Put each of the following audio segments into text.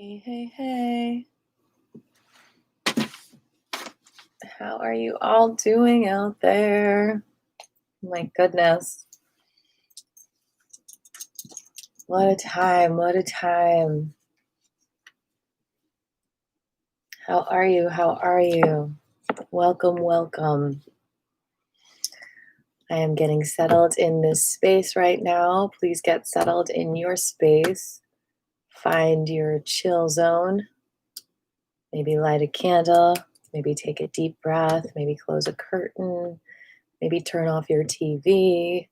Hey, hey, hey. How are you all doing out there? My goodness. What a time. What a time. How are you? How are you? Welcome, welcome. I am getting settled in this space right now. Please get settled in your space. Find your chill zone. Maybe light a candle. Maybe take a deep breath. Maybe close a curtain. Maybe turn off your TV.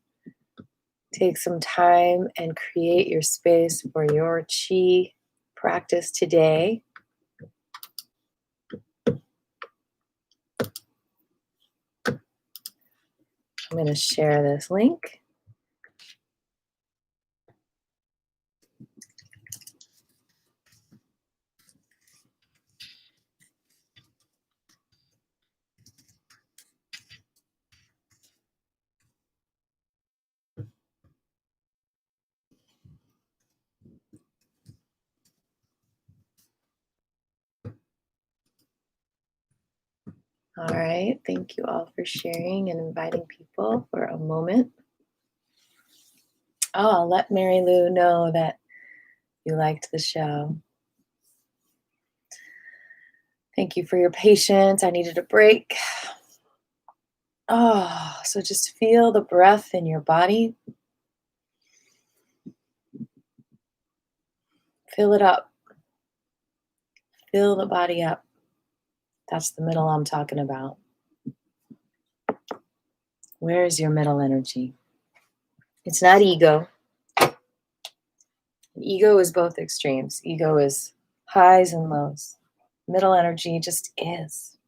Take some time and create your space for your chi practice today. I'm going to share this link. All right, thank you all for sharing and inviting people for a moment. Oh, I'll let Mary Lou know that you liked the show. Thank you for your patience. I needed a break. Oh, so just feel the breath in your body. Fill it up. Fill the body up. That's the middle I'm talking about. Where is your middle energy? It's not ego. Ego is both extremes. Ego is highs and lows. Middle energy just is.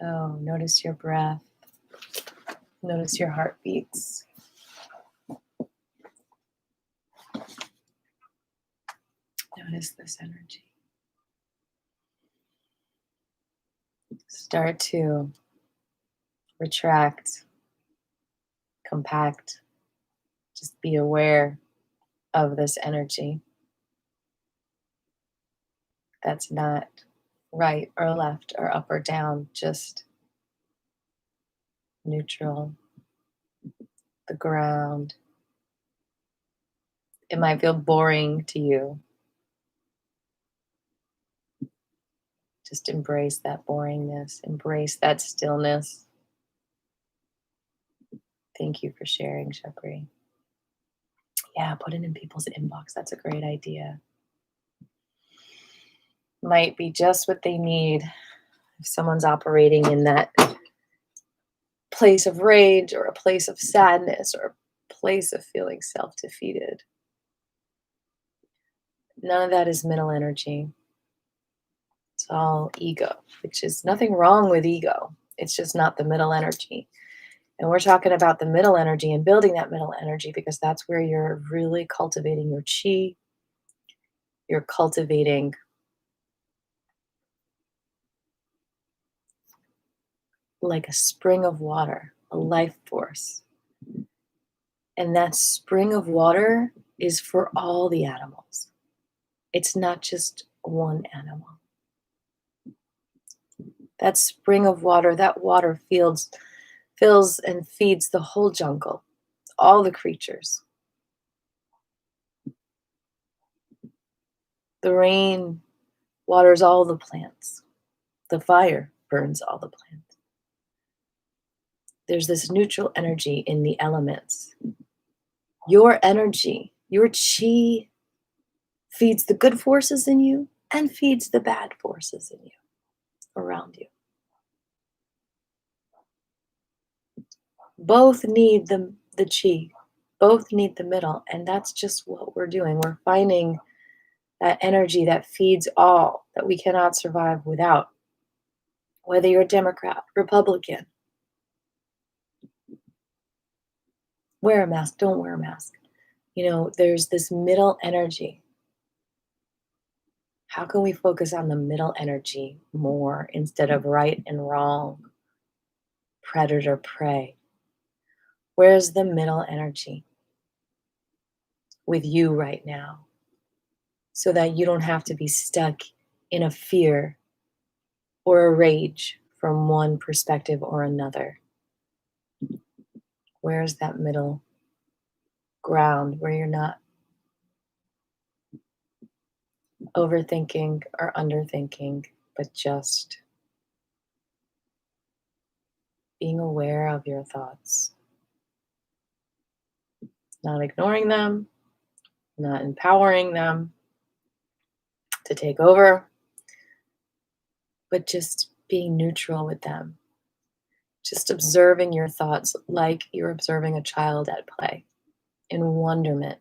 So notice your breath. Notice your heartbeats. Notice this energy. Start to retract, compact. Just be aware of this energy. That's not right or left or up or down, just neutral, the ground. It might feel boring to you. Just embrace that boringness, embrace that stillness. Thank you for sharing, Shapri. Yeah, put it in people's inbox. That's a great idea. Might be just what they need if someone's operating in that place of rage or a place of sadness or a place of feeling self-defeated. None of that is middle energy. It's all ego, which is nothing wrong with ego. It's just not the middle energy. And we're talking about the middle energy and building that middle energy because that's where you're really cultivating your chi. You're cultivating like a spring of water, a life force. And that spring of water is for all the animals. It's not just one animal. That spring of water, that water fills and feeds the whole jungle, all the creatures. The rain waters all the plants. The fire burns all the plants. There's this neutral energy in the elements. Your energy, your chi, feeds the good forces in you and feeds the bad forces in you, around you. Both need the chi, both need the middle, and that's just what we're doing. We're finding that energy that feeds all, that we cannot survive without. Whether you're Democrat, Republican, wear a mask, don't wear a mask. You know, there's this middle energy. How can we focus on the middle energy more instead of right and wrong, predator, prey? Where's the middle energy? with you right now so that you don't have to be stuck in a fear or a rage from one perspective or another. Where's that middle ground where you're not overthinking or underthinking, but just being aware of your thoughts, not ignoring them, not empowering them to take over, but just being neutral with them, just observing your thoughts like you're observing a child at play in wonderment.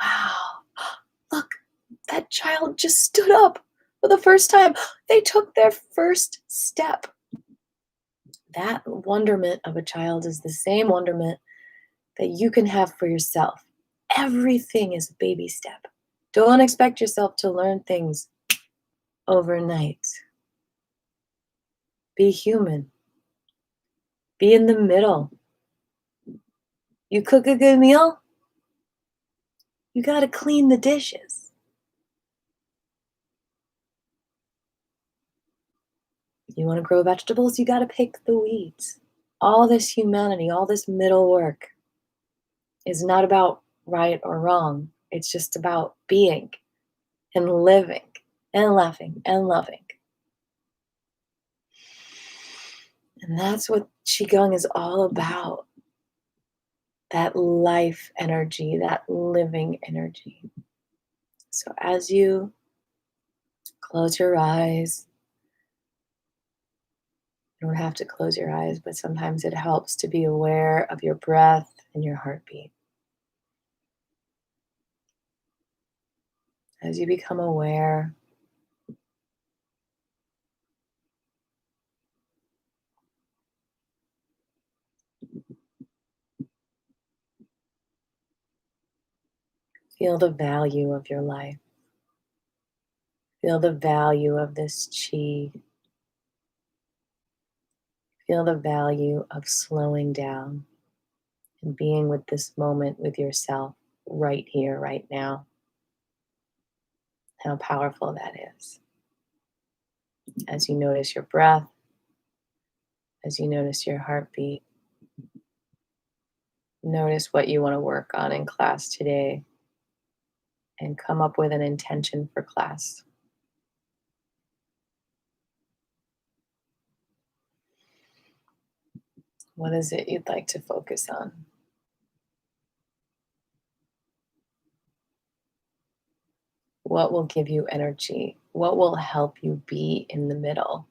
Wow, look, that child just stood up for the first time. They took their first step. That wonderment of a child is the same wonderment that you can have for yourself. Everything is a baby step. Don't expect yourself to learn things overnight. Be human. Be in the middle. You cook a good meal, you got to clean the dishes. You want to grow vegetables, you got to pick the weeds. All this humanity, all this middle work is not about right or wrong. It's just about being and living and laughing and loving. And that's what Qigong is all about. That life energy, that living energy. So as you close your eyes, you don't have to close your eyes, but sometimes it helps to be aware of your breath and your heartbeat. As you become aware, feel the value of your life. Feel the value of this chi. Feel the value of slowing down and being with this moment with yourself right here, right now. How powerful that is. As you notice your breath, as you notice your heartbeat, notice what you want to work on in class today and come up with an intention for class. What is it you'd like to focus on? What will give you energy? What will help you be in the middle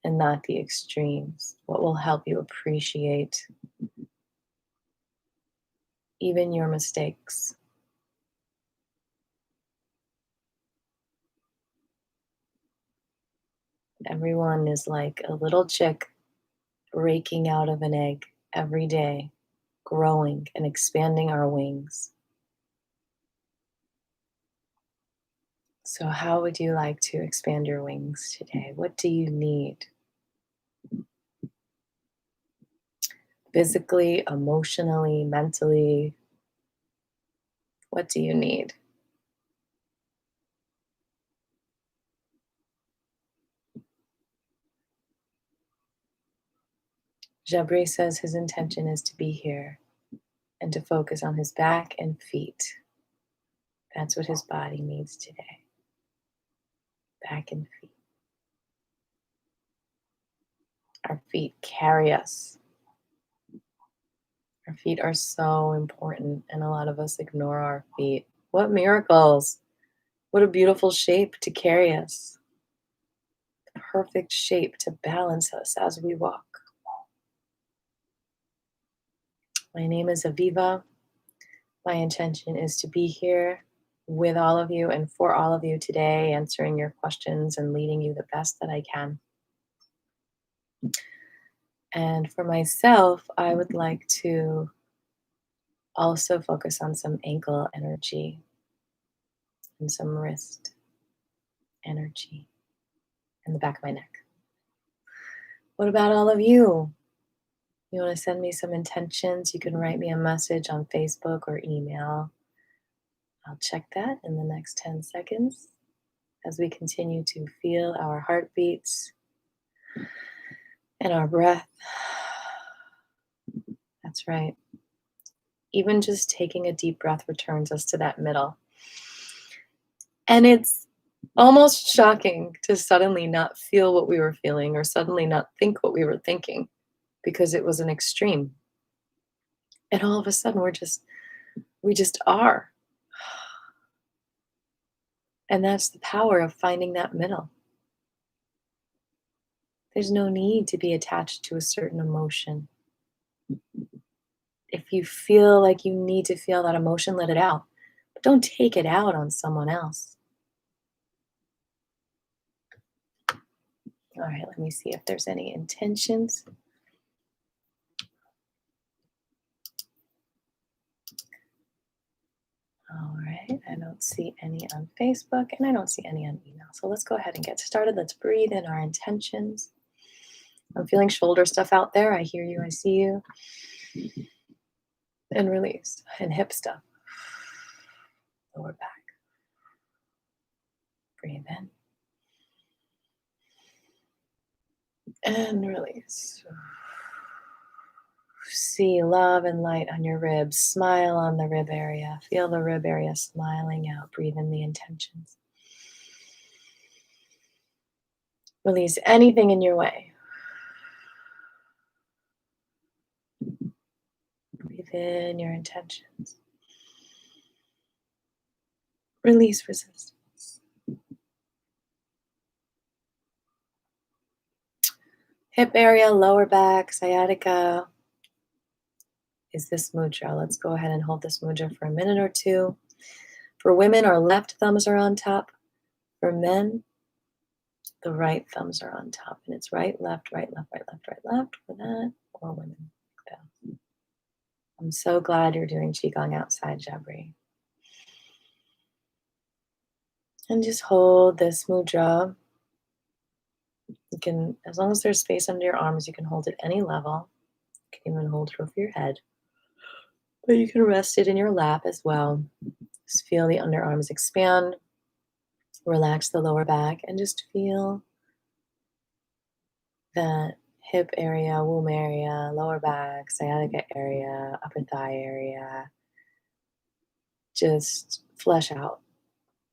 and not the extremes? What will help you appreciate even your mistakes? Everyone is like a little chick breaking out of an egg every day, growing and expanding our wings. So, how would you like to expand your wings today? What do you need? Physically, emotionally, mentally, what do you need? Jabri says his intention is to be here and to focus on his back and feet. That's what his body needs today. Back and feet. Our feet carry us. Our feet are so important, and a lot of us ignore our feet. What miracles! What a beautiful shape to carry us. The perfect shape to balance us as we walk. My name is Aviva. My intention is to be here with all of you and for all of you today, answering your questions and leading you the best that I can. And for myself, I would like to also focus on some ankle energy and some wrist energy in the back of my neck. What about all of you? You want to send me some intentions? You can write me a message on Facebook or email. I'll check that in the next 10 seconds as we continue to feel our heartbeats and our breath. That's right. Even just taking a deep breath returns us to that middle. And it's almost shocking to suddenly not feel what we were feeling or suddenly not think what we were thinking because it was an extreme. And all of a sudden we just are. And that's the power of finding that middle. There's no need to be attached to a certain emotion. If you feel like you need to feel that emotion, let it out. But don't take it out on someone else. All right, let me see if there's any intentions. All right, I don't see any on Facebook and I don't see any on email. So let's go ahead and get started. Let's breathe in our intentions. I'm feeling shoulder stuff out there. I hear you, I see you. And release. And hip stuff. Lower back. Breathe in. And release. See love and light on your ribs. Smile on the rib area. Feel the rib area smiling out. Breathe in the intentions. Release anything in your way. Breathe in your intentions. Release resistance. Hip area, lower back, sciatica is this mudra. Let's go ahead and hold this mudra for a minute or two. For women, our left thumbs are on top. For men, the right thumbs are on top. And it's right, left, right, left, right, left, right, left for that, or women. Like that. I'm so glad you're doing Qigong outside, Jabri. And just hold this mudra. You can, as long as there's space under your arms, you can hold it any level. You can even hold it over your head. But you can rest it in your lap as well. Just feel the underarms expand. Relax the lower back and just feel that hip area, womb area, lower back, sciatica area, upper thigh area. Just flesh out.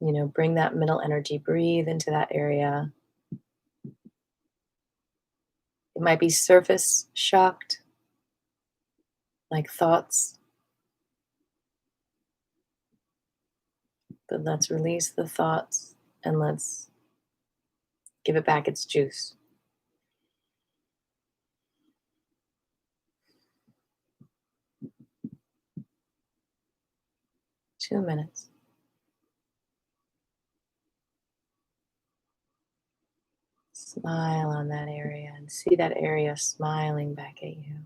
Bring that middle energy. Breathe into that area. It might be surface shocked, like thoughts. But let's release the thoughts and let's give it back its juice. Two minutes. Smile on that area and see that area smiling back at you.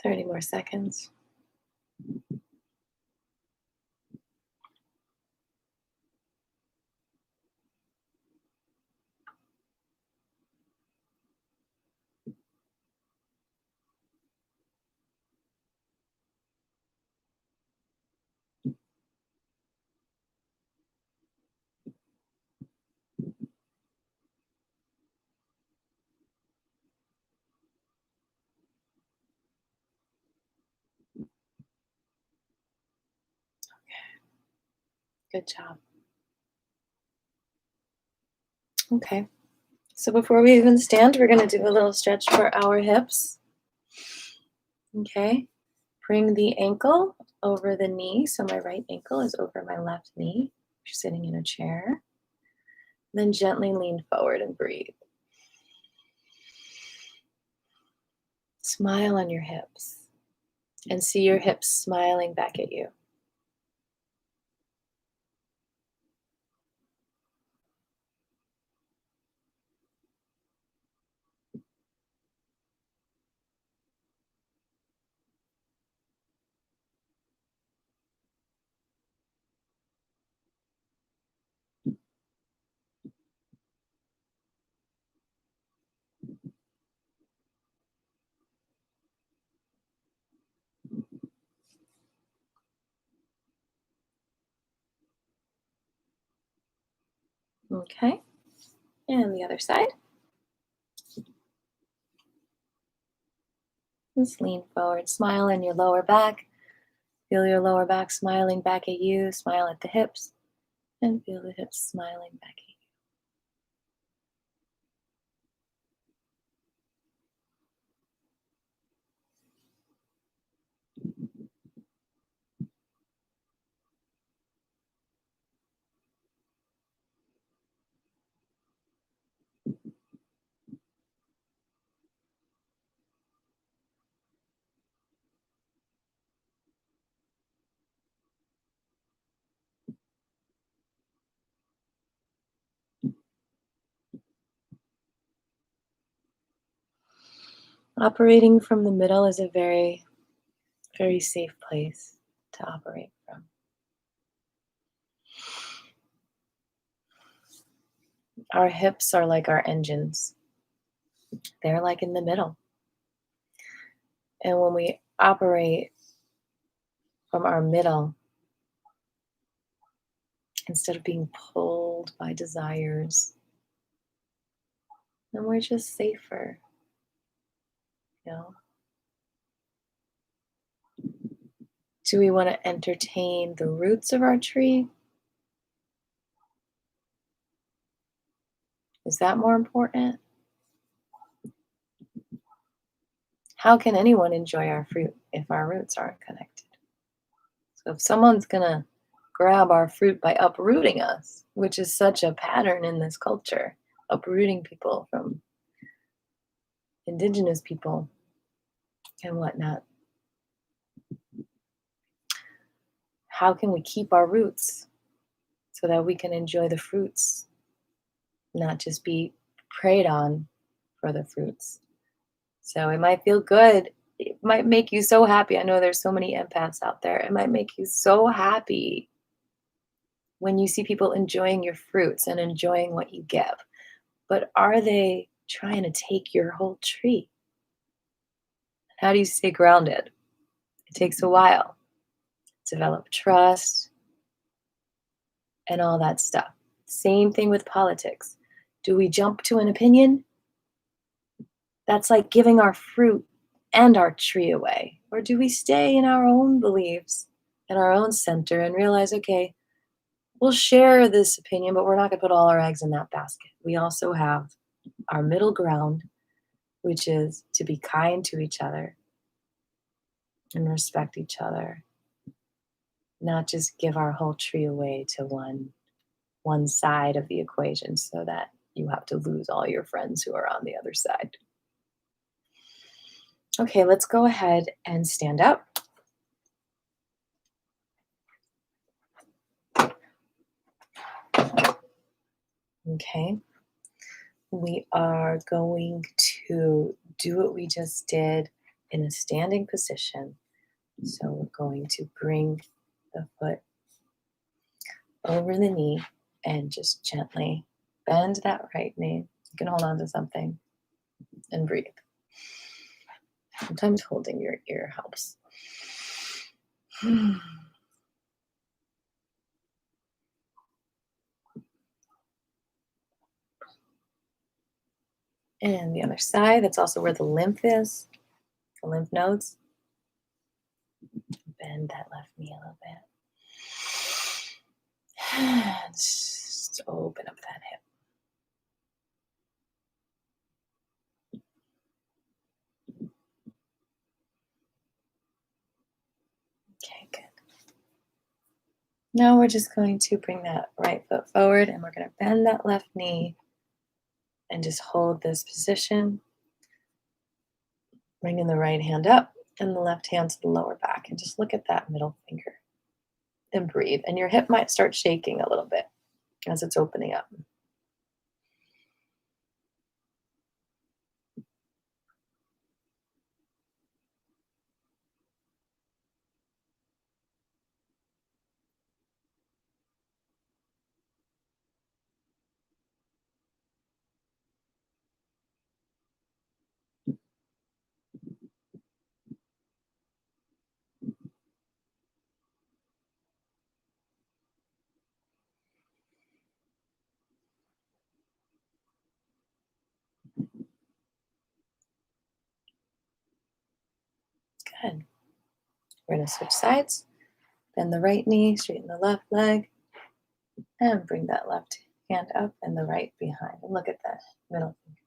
Thirty more seconds. Good job. Okay. So before we even stand, we're going to do a little stretch for our hips. Okay. Bring the ankle over the knee. So my right ankle is over my left knee. You're sitting in a chair. Then gently lean forward and breathe. Smile on your hips and see your hips smiling back at you. Okay. And the other side. Just lean forward. Smile in your lower back. Feel your lower back smiling back at you. Smile at the hips. And feel the hips smiling back at you. Operating from the middle is a very, very safe place to operate from. Our hips are like our engines. They're like in the middle. And when we operate from our middle, instead of being pulled by desires, then we're just safer, you know? Do we want to entertain the roots of our tree? Is that more important? How can anyone enjoy our fruit if our roots aren't connected? So if someone's going to grab our fruit by uprooting us, which is such a pattern in this culture, uprooting people from indigenous people and whatnot, how can we keep our roots so that we can enjoy the fruits, not just be preyed on for the fruits? So it might feel good. It might make you so happy. I know there's so many empaths out there. It might make you so happy when you see people enjoying your fruits and enjoying what you give. But are they trying to take your whole tree? How do you stay grounded? It takes a while. Develop trust and all that stuff. Same thing with politics. Do we jump to an opinion? That's like giving our fruit and our tree away. Or do we stay in our own beliefs and our own center and realize, okay, we'll share this opinion, but we're not going to put all our eggs in that basket. We also have our middle ground, which is to be kind to each other and respect each other, not just give our whole tree away to one side of the equation so that you have to lose all your friends who are on the other side. Okay, let's go ahead and stand up. Okay, we are going to do what we just did in a standing position. So we're going to bring the foot over the knee and just gently bend that right knee. You can hold on to something and breathe. Sometimes holding your ear helps. And the other side, that's also where the lymph is, the lymph nodes. Bend that left knee a little bit. And just open up that hip. Okay, good. Now we're just going to bring that right foot forward and we're going to bend that left knee and just hold this position. Bringing the right hand up and the left hand to the lower back and just look at that middle finger and breathe. And your hip might start shaking a little bit as it's opening up. Good. We're going to switch sides. Bend the right knee, straighten the left leg, and bring that left hand up and the right behind. And look at that middle finger.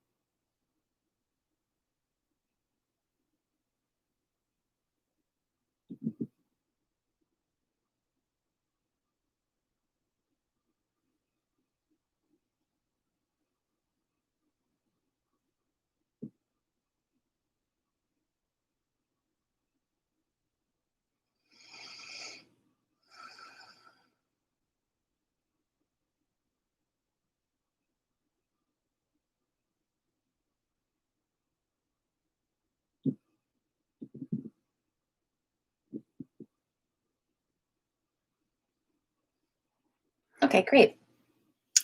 Okay, great.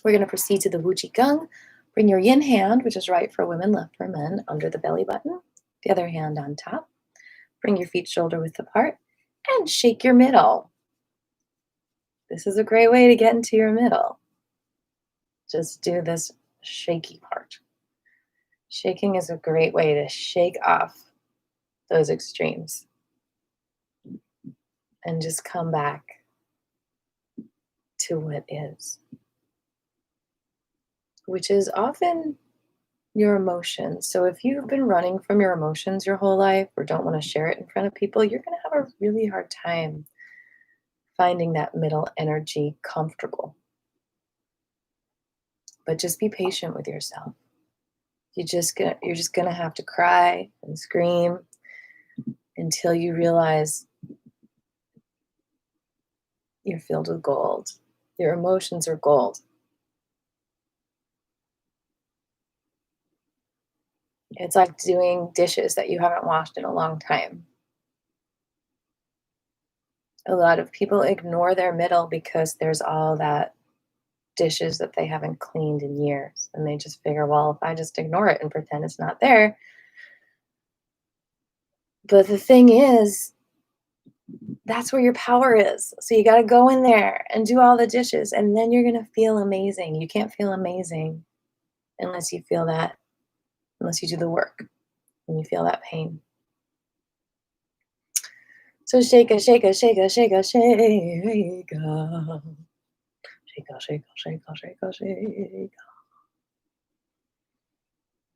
We're going to proceed to the Gong. Bring your yin hand, which is right for women, left for men, under the belly button. The other hand on top. Bring your feet shoulder width apart and shake your middle. This is a great way to get into your middle. Just do this shaky part. Shaking is a great way to shake off those extremes and just come back to what is, which is often your emotions. So if you've been running from your emotions your whole life or don't want to share it in front of people, you're going to have a really hard time finding that middle energy comfortable. But just be patient with yourself. You're just gonna have to cry and scream until you realize you're filled with gold. Your emotions are gold. It's like doing dishes that you haven't washed in a long time. A lot of people ignore their middle because there's all that dishes that they haven't cleaned in years. And they just figure, well, if I just ignore it and pretend it's not there. But the thing is, that's where your power is. So you got to go in there and do all the dishes, and then you're going to feel amazing. You can't feel amazing unless you feel that, unless you do the work and you feel that pain. So shake a, shake a, shake a, shake a, shake a. Shake a, shake a, shake a, shake a, shake a.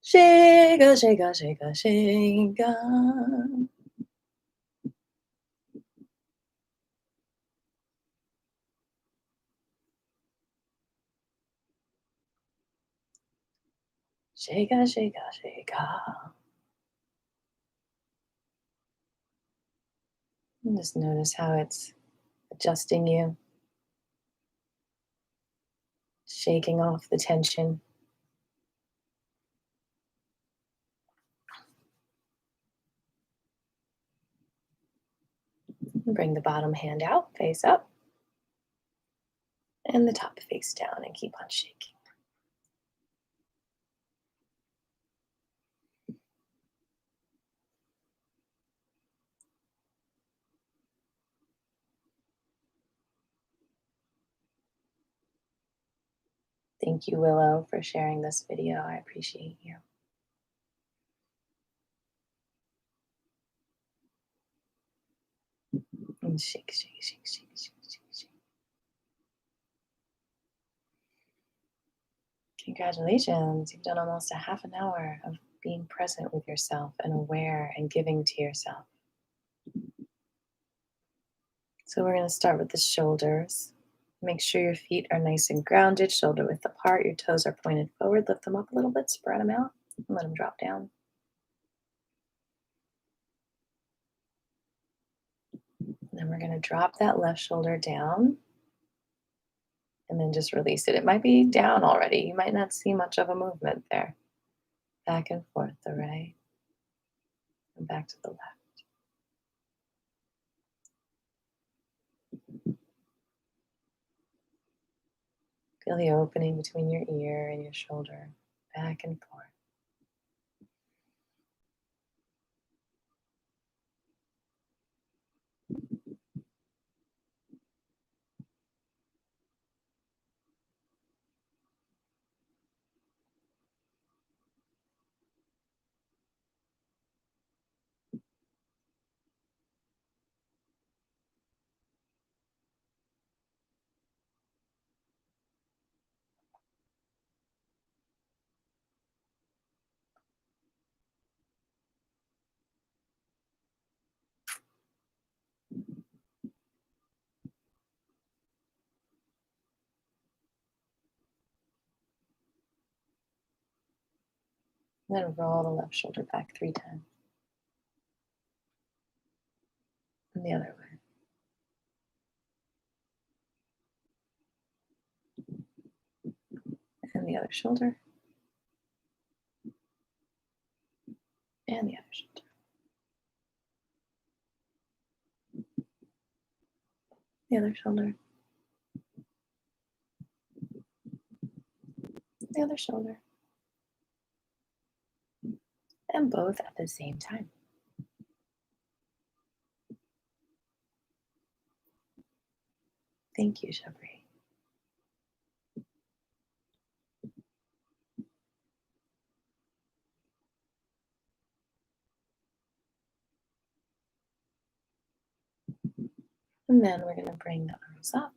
Shake a, shake a, shake a, shake a. Shake a, shake a, shake a. And just notice how it's adjusting you, shaking off the tension. And bring the bottom hand out, face up, and the top face down, and keep on shaking. Thank you, Willow, for sharing this video. I appreciate you. And shake, shake, shake, shake, shake, shake, shake. Congratulations, you've done almost a half an hour of being present with yourself and aware and giving to yourself. So we're going to start with the shoulders. Make sure your feet are nice and grounded, shoulder width apart, your toes are pointed forward. Lift them up a little bit, spread them out, and let them drop down. And then we're going to drop that left shoulder down and then just release it. It might be down already. You might not see much of a movement there. Back and forth, the right and back to the left. Feel the opening between your ear and your shoulder, back and forth. And then roll the left shoulder back 3 times. And the other way. And the other shoulder. And the other shoulder. The other shoulder. The other shoulder. And both at the same time. Thank you, Shabri. And then we're going to bring the arms up.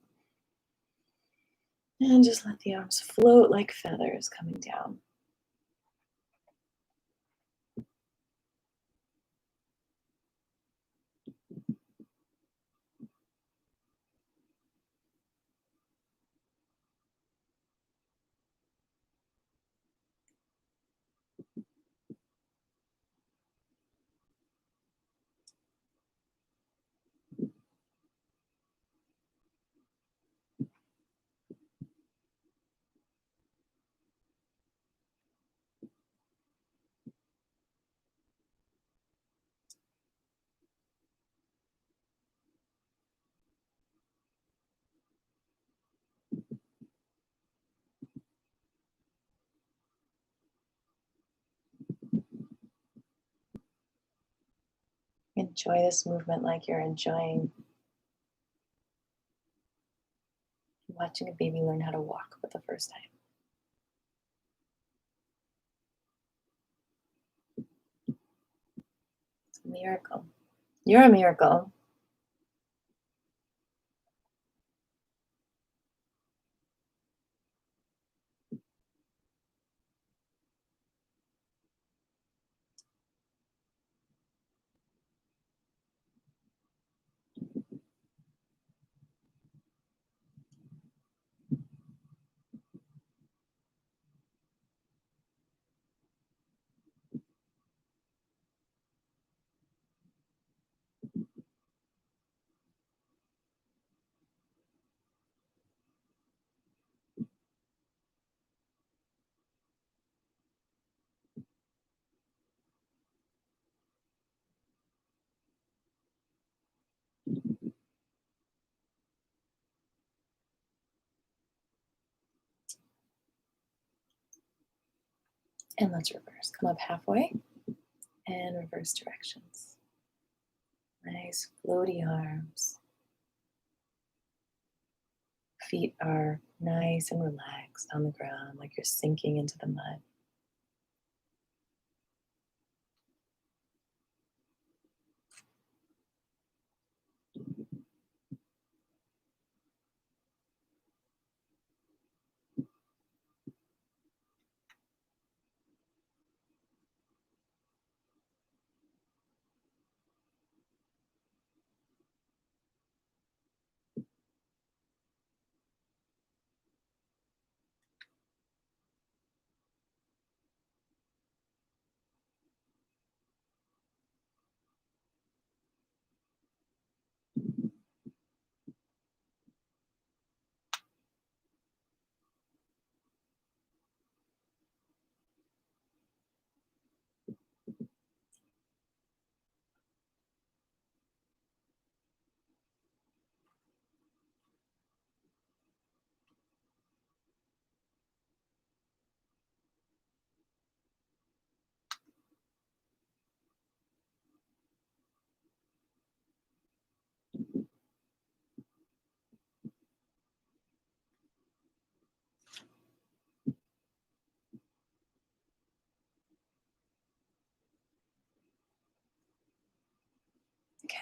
And just let the arms float like feathers coming down. Enjoy this movement like you're enjoying watching a baby learn how to walk for the first time. It's a miracle. You're a miracle. And let's reverse. Come up halfway and reverse directions. Nice floaty arms. Feet are nice and relaxed on the ground, like you're sinking into the mud.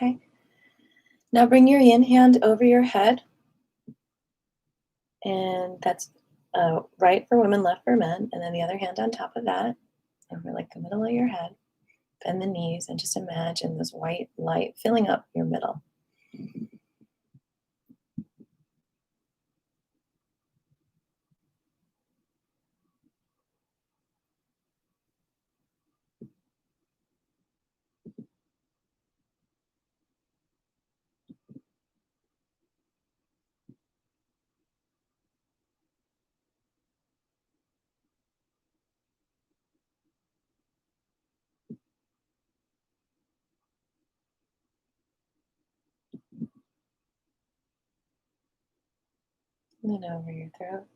Okay. Now bring your yin hand over your head, and that's right for women, left for men, and then the other hand on top of that, over like the middle of your head. Bend the knees and just imagine this white light filling up your middle. And then over your throat.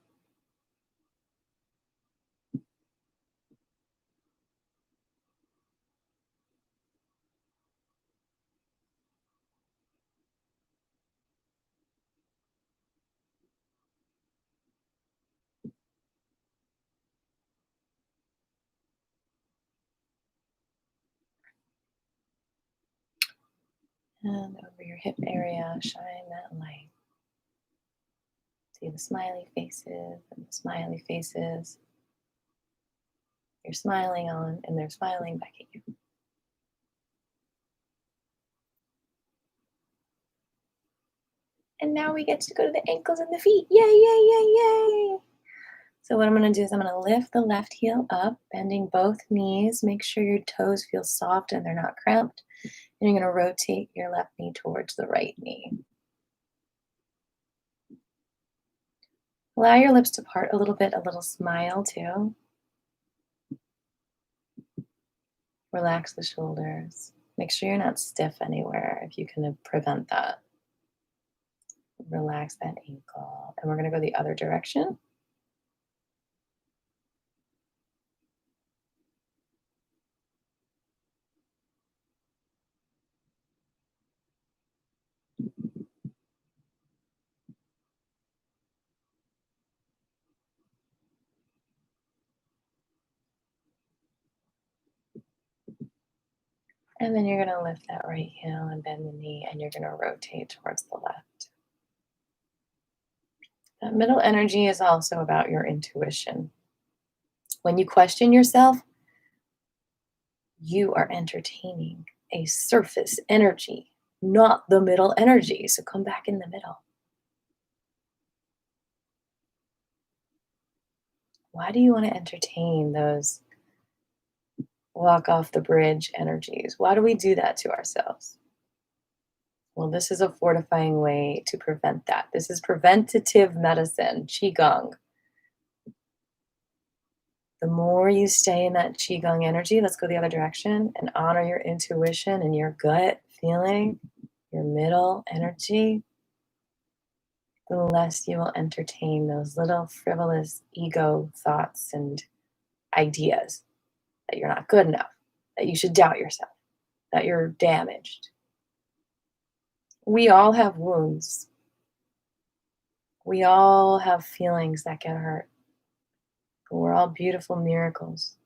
And over your hip area, shine that light. See the smiley faces and the smiley faces. You're smiling on, and they're smiling back at you. And now we get to go to the ankles and the feet. Yay, yay, yay, yay. So what I'm going to do is I'm going to lift the left heel up, bending both knees. Make sure your toes feel soft and they're not cramped. And you're going to rotate your left knee towards the right knee. Allow your lips to part a little bit, a little smile too. Relax the shoulders. Make sure you're not stiff anywhere if you can prevent that. Relax that ankle. And we're going to go the other direction. And then you're going to lift that right heel and bend the knee, and you're going to rotate towards the left. That middle energy is also about your intuition. When you question yourself, you are entertaining a surface energy, not the middle energy. So come back in the middle. Why do you want to entertain those walk off the bridge energies? Why do we do that to ourselves? Well, this is a fortifying way to prevent that. This is preventative medicine, Qigong. The more you stay in that Qigong energy, let's go the other direction, and honor your intuition and your gut feeling, your middle energy, the less you will entertain those little frivolous ego thoughts and ideas that you're not good enough, that you should doubt yourself, that you're damaged. We all have wounds. We all have feelings that get hurt. But we're all beautiful miracles.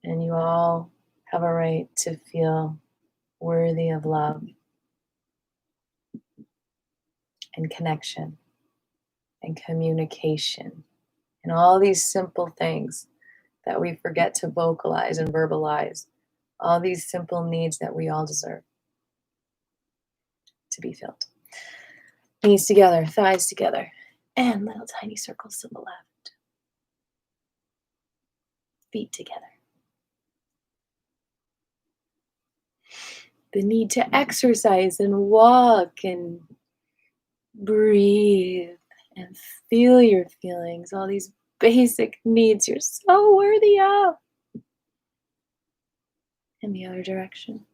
And you all have a right to feel worthy of love and connection and communication and all these simple things that we forget to vocalize and verbalize. All these simple needs that we all deserve to be filled. Knees together, thighs together, and little tiny circles to the left. Feet together. The need to exercise and walk and breathe and feel your feelings, all these basic needs you're so worthy of. In the other direction.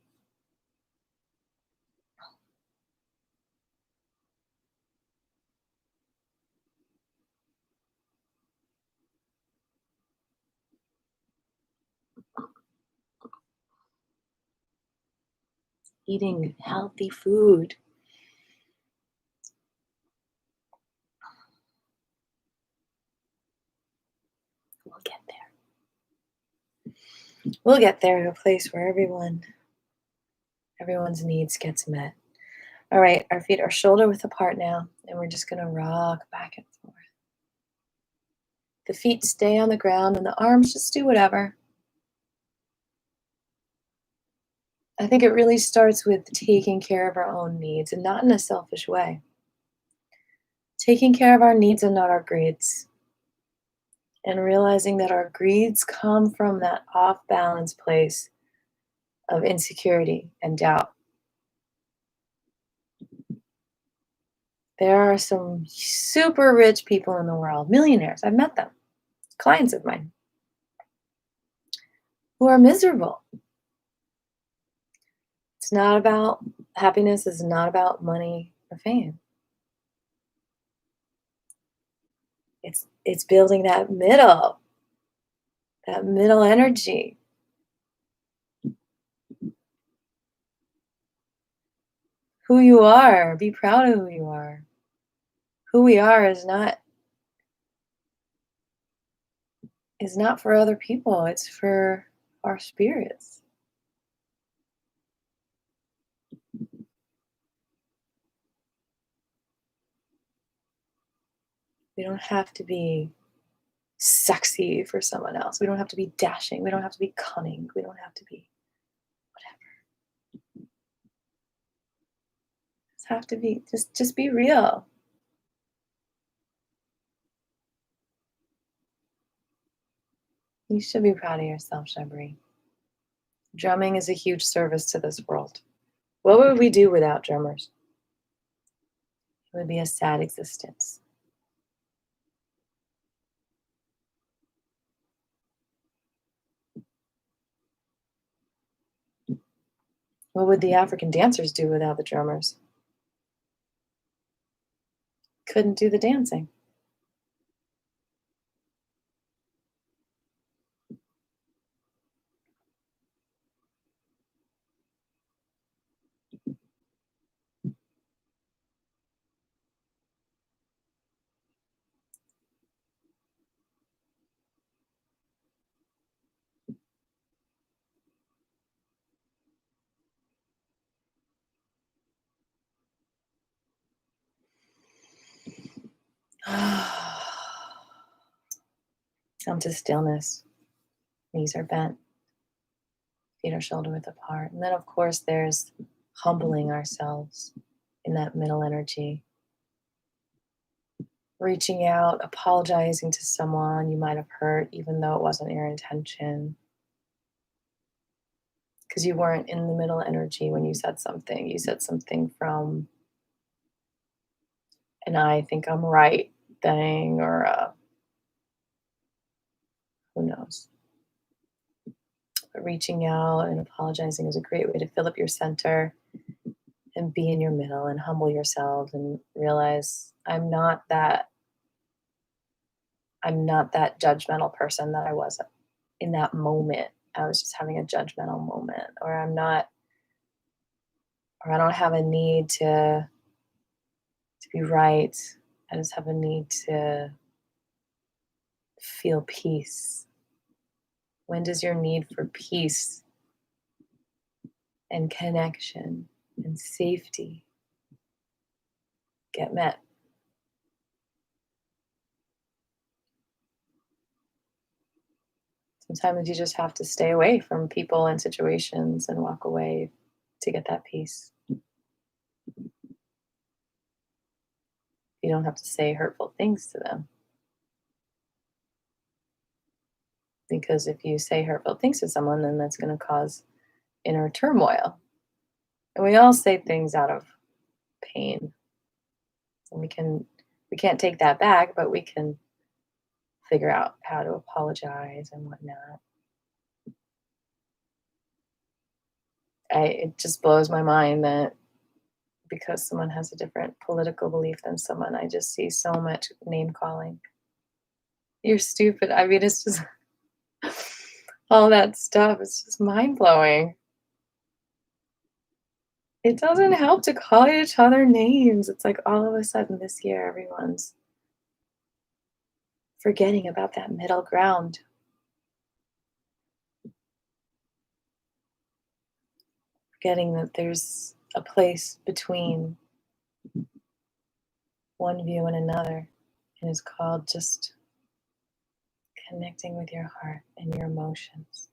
Eating healthy food. We'll get there. We'll get there to a place where everyone Everyone's needs gets met. All right, our feet are shoulder width apart now, and we're just gonna rock back and forth. The feet stay on the ground and the arms just do whatever. I think it really starts with taking care of our own needs and not in a selfish way. Taking care of our needs and not our greeds. And realizing that our greeds come from that off balance place of insecurity and doubt. There are some super rich people in the world, millionaires, I've met them, clients of mine, who are miserable. It's not about happiness, is not about money or fame. It's building that middle energy. Who you are, be proud of who you are. Who we are is not for other people, it's for our spirits. We don't have to be sexy for someone else. We don't have to be dashing. We don't have to be cunning. We don't have to be whatever. Just have to be just be real. You should be proud of yourself, Shabri. Drumming is a huge service to this world. What would we do without drummers? It would be a sad existence. What would the African dancers do without the drummers? Couldn't do the dancing. Come to stillness. Knees are bent. Feet are shoulder width apart. And then, of course, there's humbling ourselves in that middle energy. Reaching out, apologizing to someone you might have hurt, even though it wasn't your intention. Because you weren't in the middle energy when you said something. You said something from an I think I'm right thing, or who knows. But reaching out and apologizing is a great way to fill up your center and be in your middle and humble yourself and realize I'm not that judgmental person that I was in that moment. I was just having a judgmental moment, or I don't have a need to be right. I just have a need to feel peace. When does your need for peace and connection and safety get met? Sometimes you just have to stay away from people and situations and walk away to get that peace. You don't have to say hurtful things to them. Because if you say hurtful things to someone, then that's going to cause inner turmoil. And we all say things out of pain. And we can't take that back, but we can figure out how to apologize and whatnot. It just blows my mind that because someone has a different political belief than someone, I just see so much name calling. You're stupid. I mean, it's just all that stuff. It's just mind blowing. It doesn't help to call each other names. It's like all of a sudden this year, everyone's forgetting about that middle ground. Forgetting that there's a place between one view and another, and it's called just connecting with your heart and your emotions.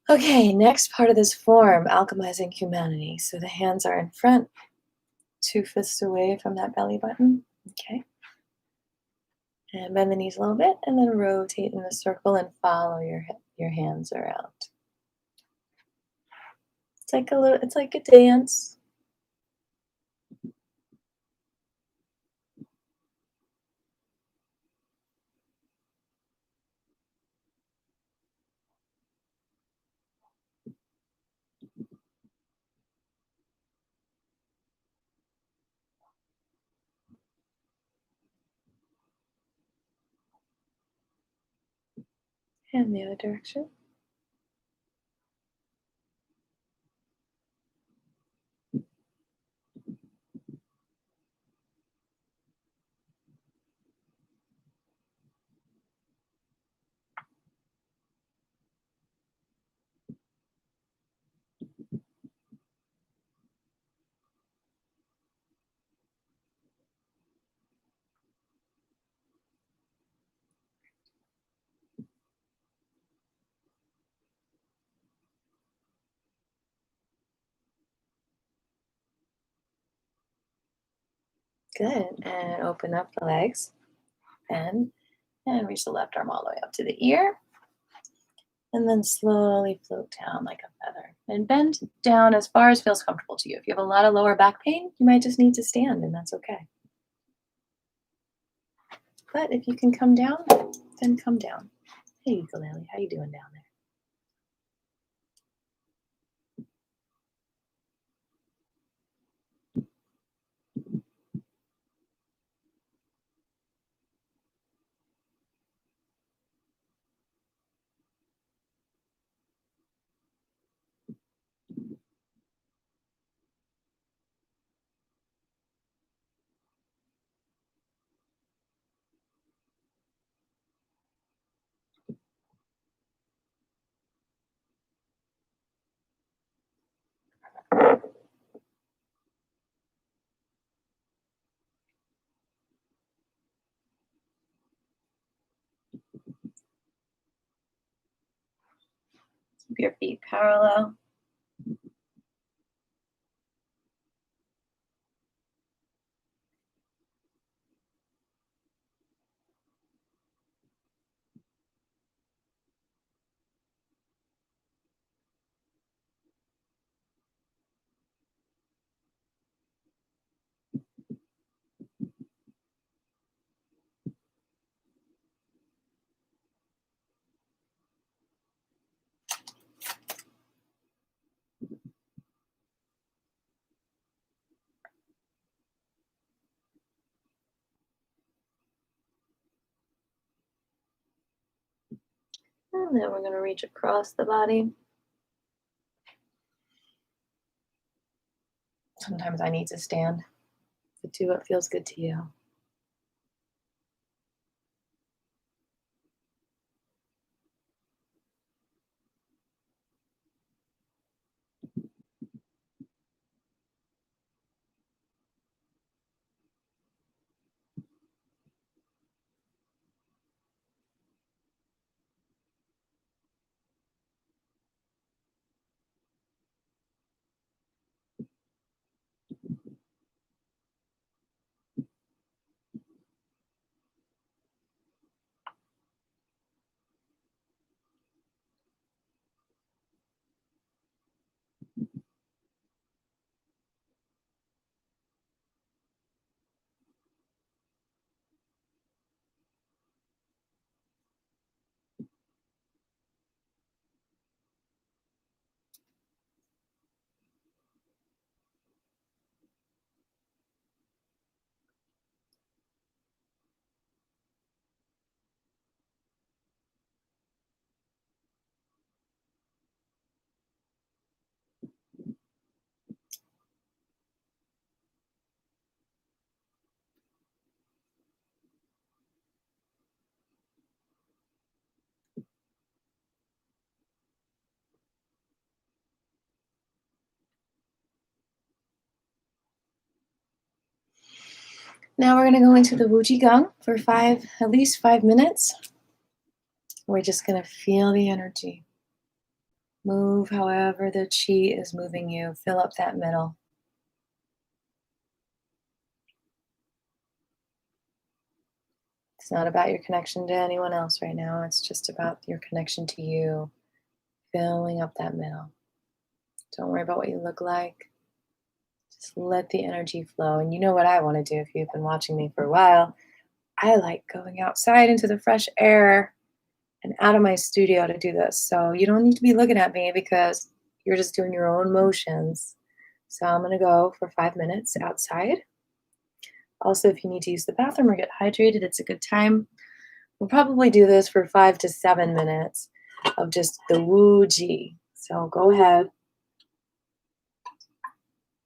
Okay, next part of this form, alchemizing humanity. So the hands are in front, 2 fists away from that belly button. Okay. And bend the knees a little bit and then rotate in a circle and follow your hands around. It's like a dance. And the other direction. Good. And open up the legs. Bend. And reach the left arm all the way up to the ear. And then slowly float down like a feather. And bend down as far as feels comfortable to you. If you have a lot of lower back pain, you might just need to stand, and that's okay. But if you can come down, then come down. Hey, ukulele, how you doing down there? Keep your feet parallel. And then we're going to reach across the body. Sometimes I need to stand, but do what feels good to you. Now we're going to go into the Wuji Gong for at least 5 minutes. We're just going to feel the energy. Move however the chi is moving you. Fill up that middle. It's not about your connection to anyone else right now. It's just about your connection to you. Filling up that middle. Don't worry about what you look like. Just let the energy flow. And you know what I want to do if you've been watching me for a while. I like going outside into the fresh air and out of my studio to do this. So you don't need to be looking at me because you're just doing your own motions. So I'm going to go for 5 minutes outside. Also, if you need to use the bathroom or get hydrated, it's a good time. We'll probably do this for 5 to 7 minutes of just the Wu Ji. So go ahead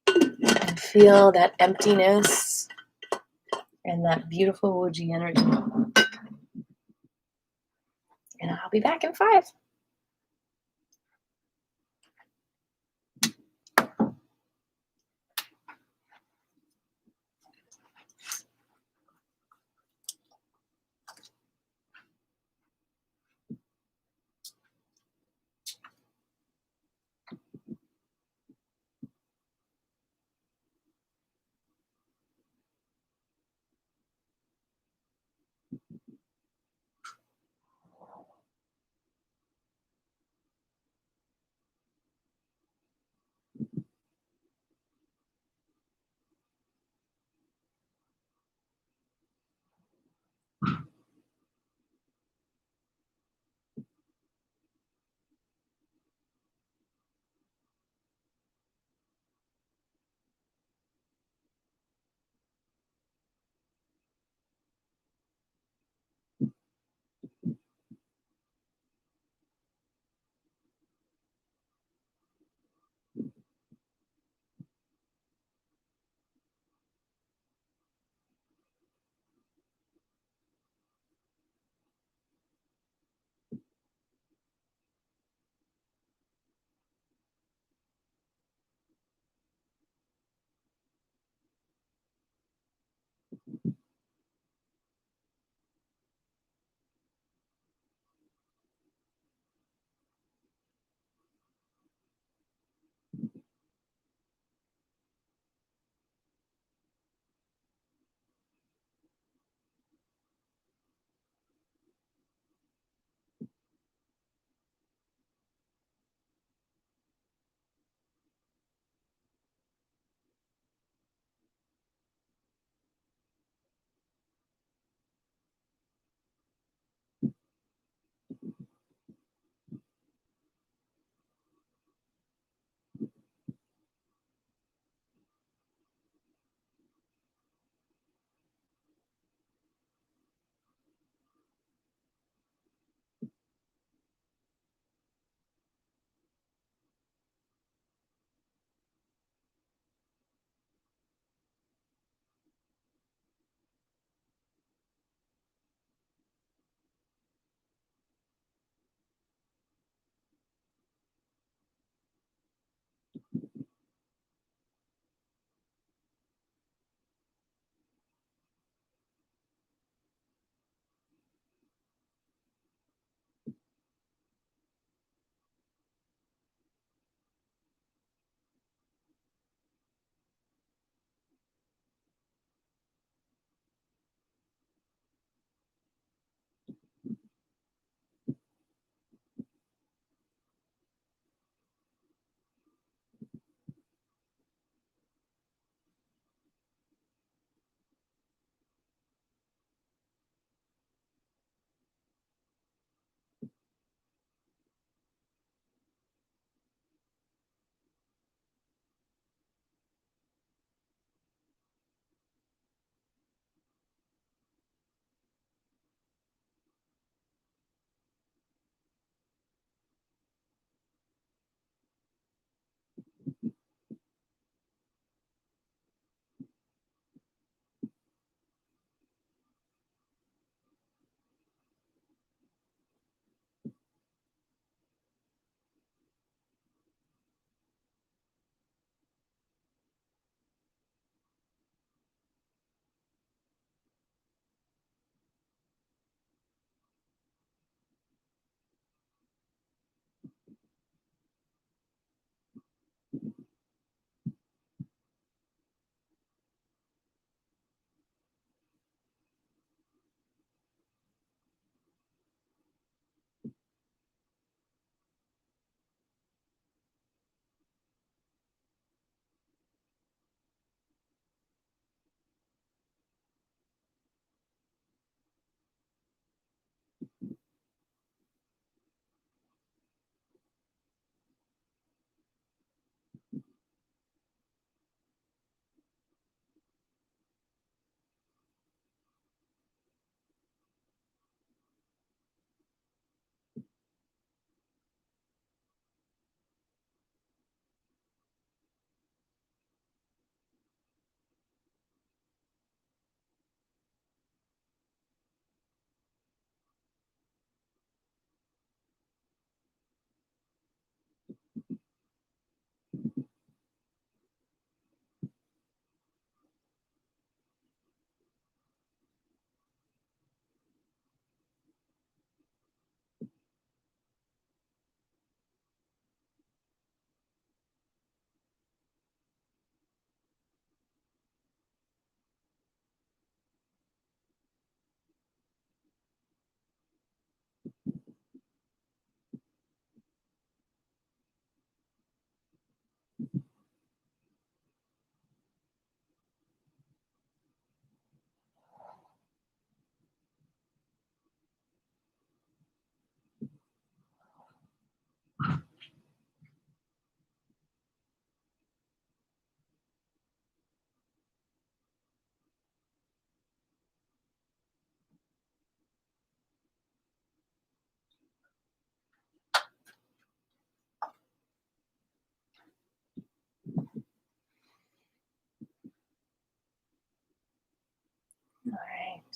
and feel that emptiness and that beautiful Wu Ji energy. And I'll be back in 5.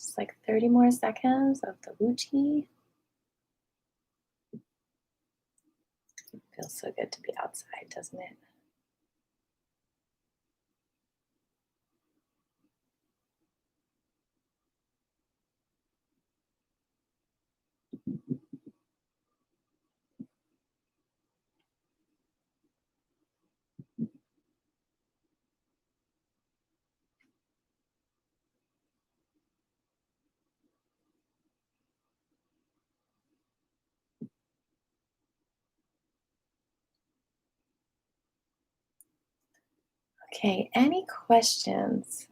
Just like 30 more seconds of the Wuchi. Feels so good to be outside, doesn't it? Okay, any questions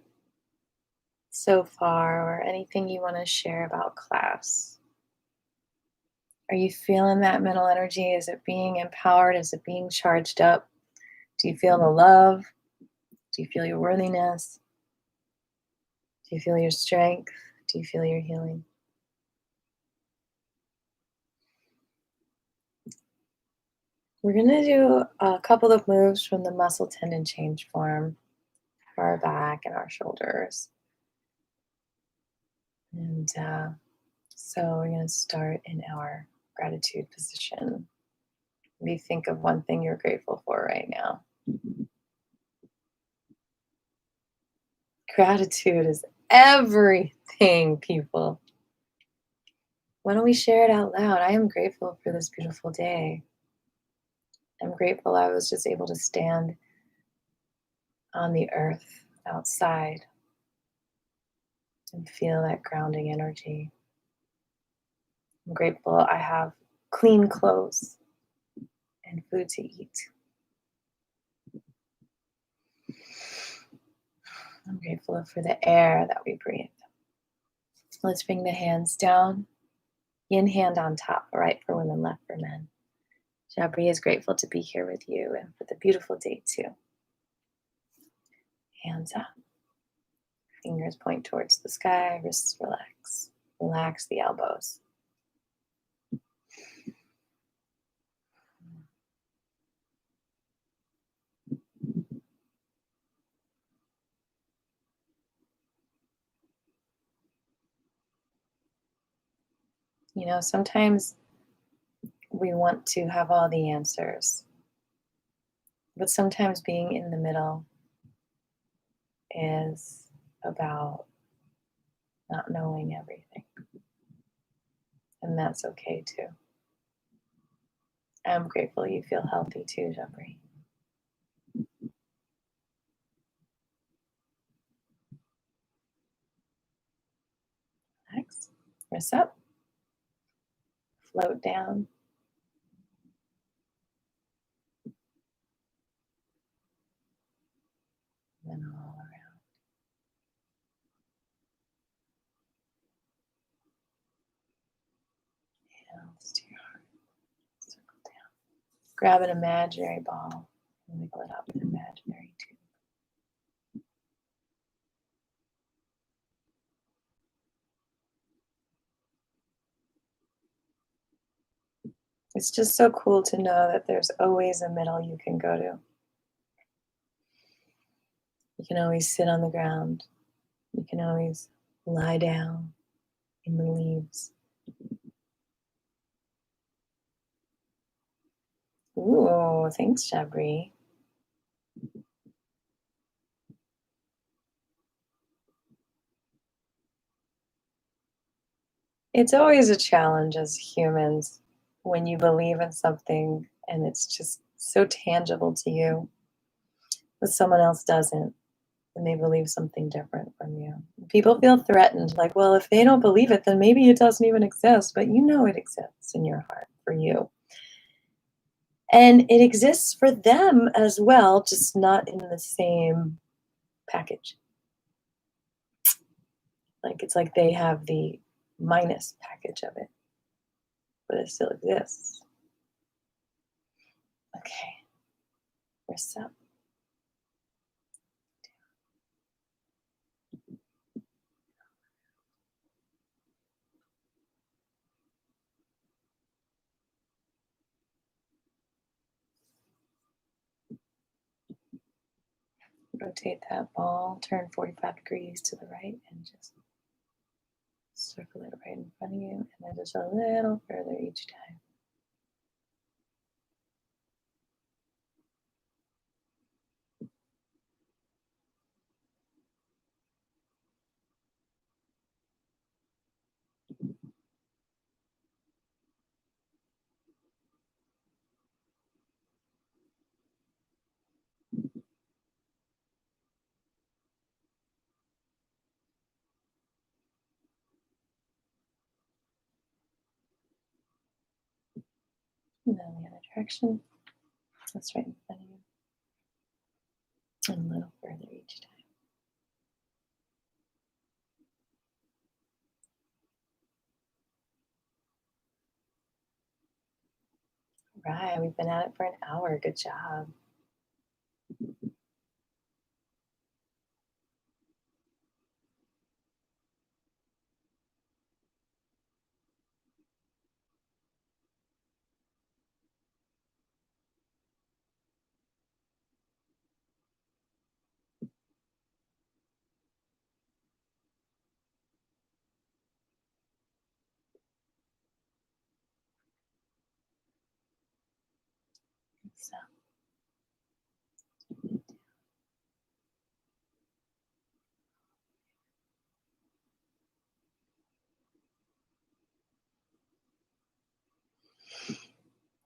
so far or anything you want to share about class? Are you feeling that middle energy? Is it being empowered? Is it being charged up? Do you feel the love? Do you feel your worthiness? Do you feel your strength? Do you feel your healing? We're going to do a couple of moves from the muscle tendon change form for our back and our shoulders. And so we're going to start in our gratitude position. Maybe think of one thing you're grateful for right now. Gratitude is everything, people. Why don't we share it out loud? I am grateful for this beautiful day. I'm grateful I was just able to stand on the earth outside and feel that grounding energy. I'm grateful I have clean clothes and food to eat. I'm grateful for the air that we breathe. Let's bring the hands down. Yin hand on top, right for women, left for men. Jabri is grateful to be here with you and for the beautiful day too. Hands up. Fingers point towards the sky, wrists relax. Relax the elbows. You know, sometimes we want to have all the answers, but sometimes being in the middle is about not knowing everything. And that's okay too. I'm grateful you feel healthy too, Jabri. Next, wrist up, float down. And then all around. Hands to your heart. Circle down. Grab an imaginary ball and wiggle it up an imaginary tube. It's just so cool to know that there's always a middle you can go to. You can always sit on the ground. You can always lie down in the leaves. Ooh, thanks, Jabri. It's always a challenge as humans when you believe in something and it's just so tangible to you, but someone else doesn't, and they believe something different from you. People feel threatened, like, well, if they don't believe it, then maybe it doesn't even exist, but you know it exists in your heart for you. And it exists for them as well, just not in the same package. Like it's like they have the minus package of it, but it still exists. Okay, wrist up. Rotate that ball, turn 45 degrees to the right, and just Circle it right in front of you, and then just a little further each time. And then the other direction. That's right in front of you. And a little further each time. Right, we've been at it for an hour. Good job. So,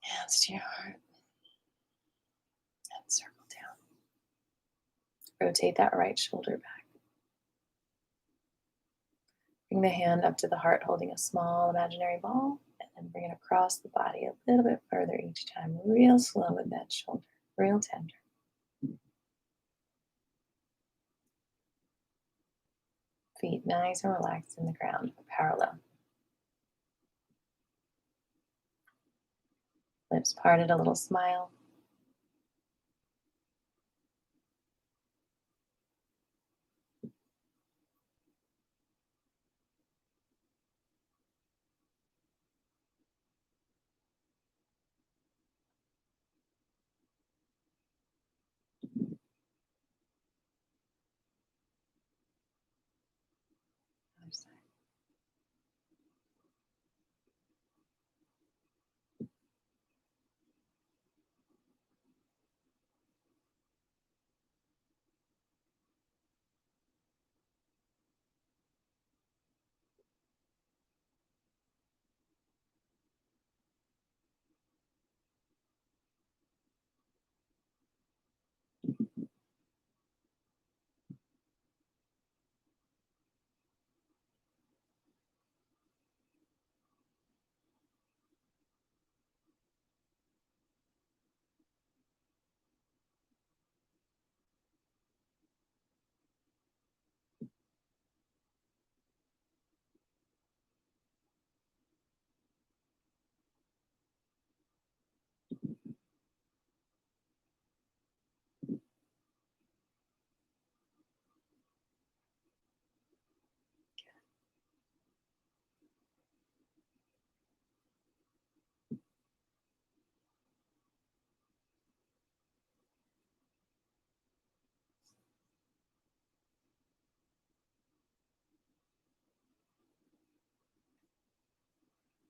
hands to your heart and circle down. Rotate that right shoulder back. Bring the hand up to the heart, holding a small imaginary ball, and then bring it across the body a little bit further each time. Real slow with that shoulder, real tender. Feet nice and relaxed in the ground, parallel. Lips parted, a little smile. Other side.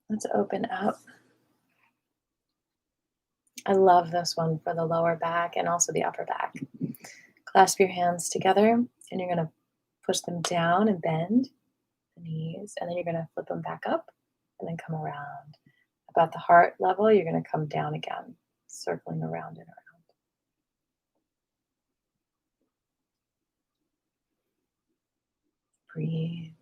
Let's open up. I love this one for the lower back and also the upper back. Clasp your hands together, and you're going to push them down and bend the knees, and then you're going to flip them back up and then come around. About the heart level, you're going to come down again, circling around and around. Breathe.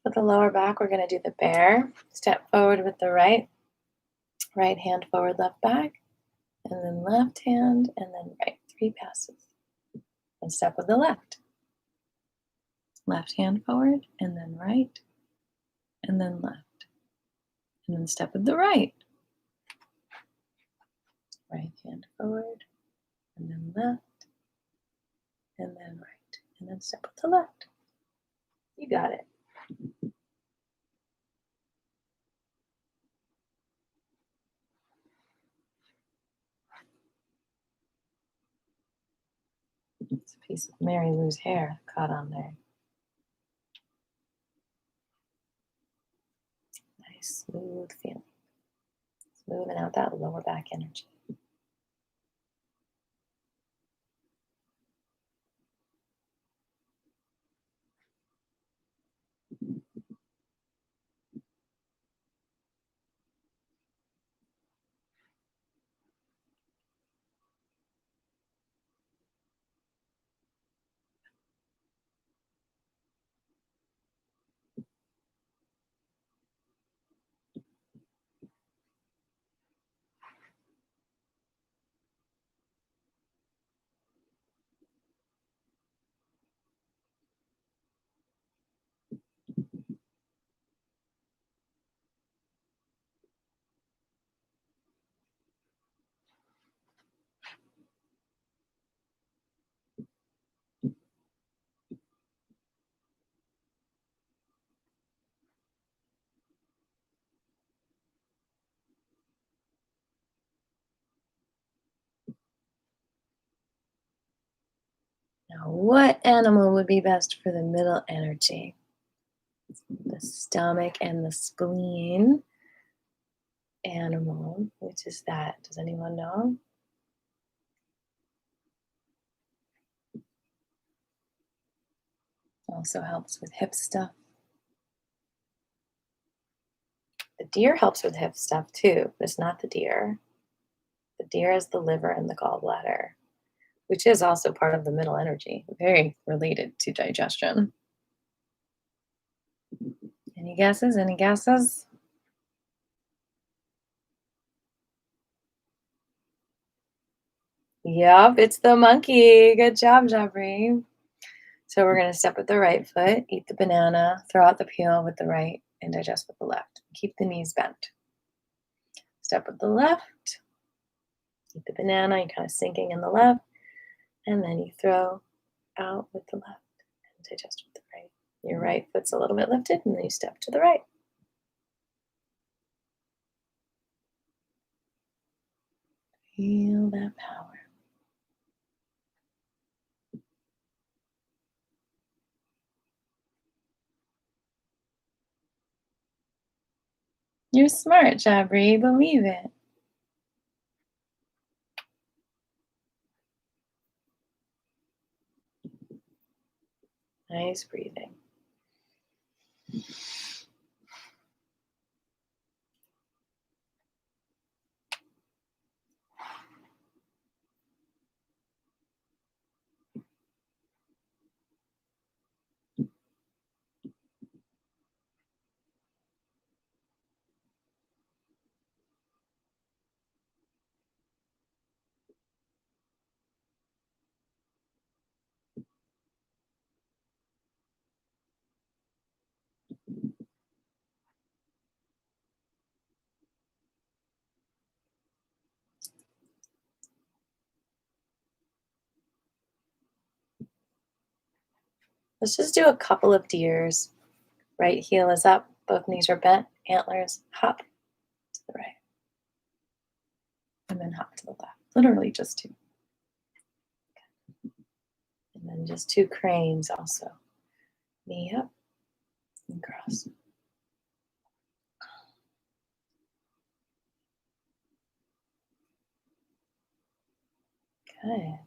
For the lower back, we're going to do the bear. Step forward with the right hand forward, left back, and then left hand, and then right. 3 passes. And step with the left. Left hand forward, and then right, and then left. And then step with the right. Right hand forward, and then left, and then right. And then step with the left. You got it. It's a piece of Mary Lou's hair caught on there. Nice, smooth feeling. Smoothing out that lower back energy. Now, what animal would be best for the middle energy? The stomach and the spleen animal. Which is that? Does anyone know? Also helps with hip stuff. The deer helps with hip stuff too, but it's not the deer. The deer is the liver and the gallbladder, which is also part of the middle energy, very related to digestion. Any guesses? Any guesses? Yep, it's the monkey. Good job, Jabri. So we're going to step with the right foot, eat the banana, throw out the peel with the right, and digest with the left. Keep the knees bent. Step with the left, eat the banana, you're kind of sinking in the left, and then you throw out with the left and digest with the right. Your right foot's a little bit lifted, and then you step to the right. Feel that power. You're smart, Jabri. Believe it. Nice breathing. Let's just do a couple of deers. Right heel is up, both knees are bent, antlers, hop to the right. And then hop to the left. Literally just 2. And then just 2 cranes also. Knee up and cross. Good.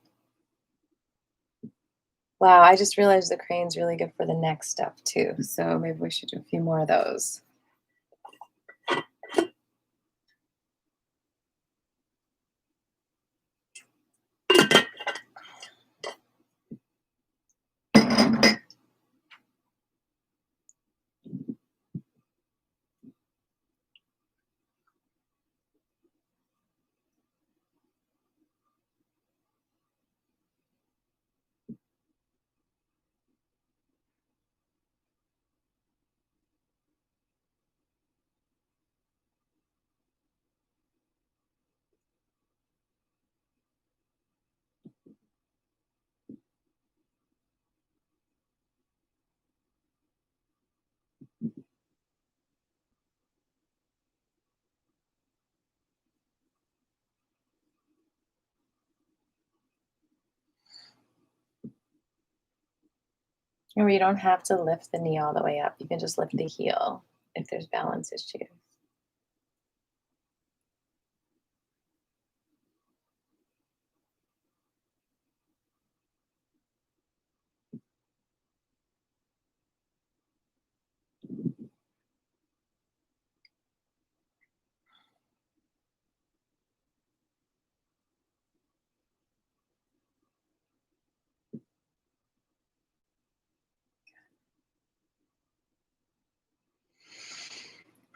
Wow, I just realized the crane's really good for the neck stuff too. So maybe we should do a few more of those. Or you don't have to lift the knee all the way up. You can just lift the heel if there's balance issues.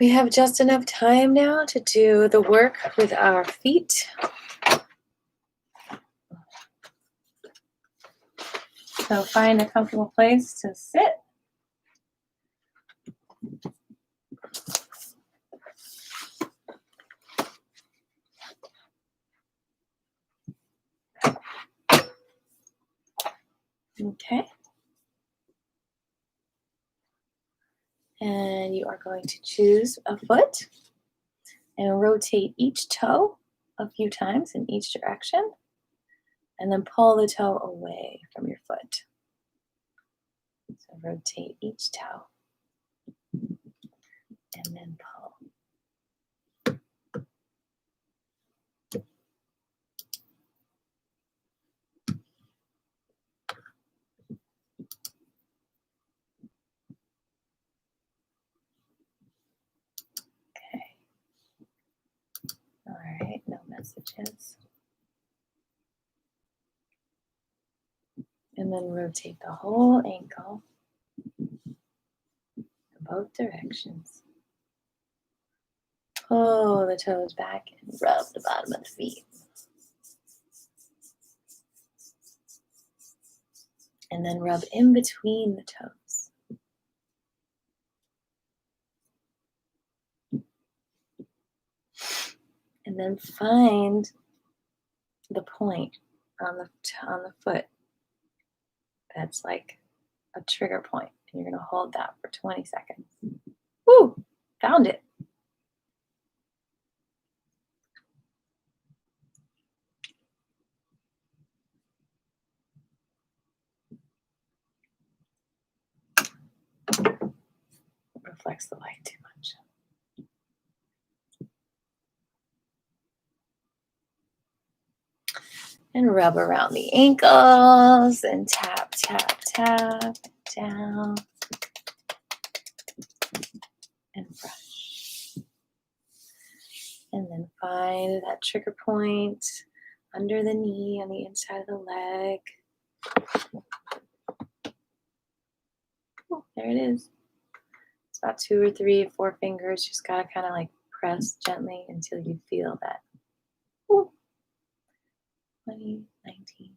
We have just enough time now to do the work with our feet. So find a comfortable place to sit. Okay. And you are going to choose a foot and rotate each toe a few times in each direction. And then pull the toe away from your foot. So rotate each toe and then pull. Okay. All right, no messages. And then rotate the whole ankle in both directions. Pull the toes back and rub the bottom of the feet. And then rub in between the toes. And then find the point on the foot that's like a trigger point. And you're going to hold that for 20 seconds. Woo! Found it. Reflects the light too much. And rub around the ankles and tap, tap, tap down. And brush. And then find that trigger point under the knee on the inside of the leg. Oh, there it is. It's about 2 or 3 or 4 fingers. Just gotta kind of like press gently until you feel that. Ooh. 20, 19,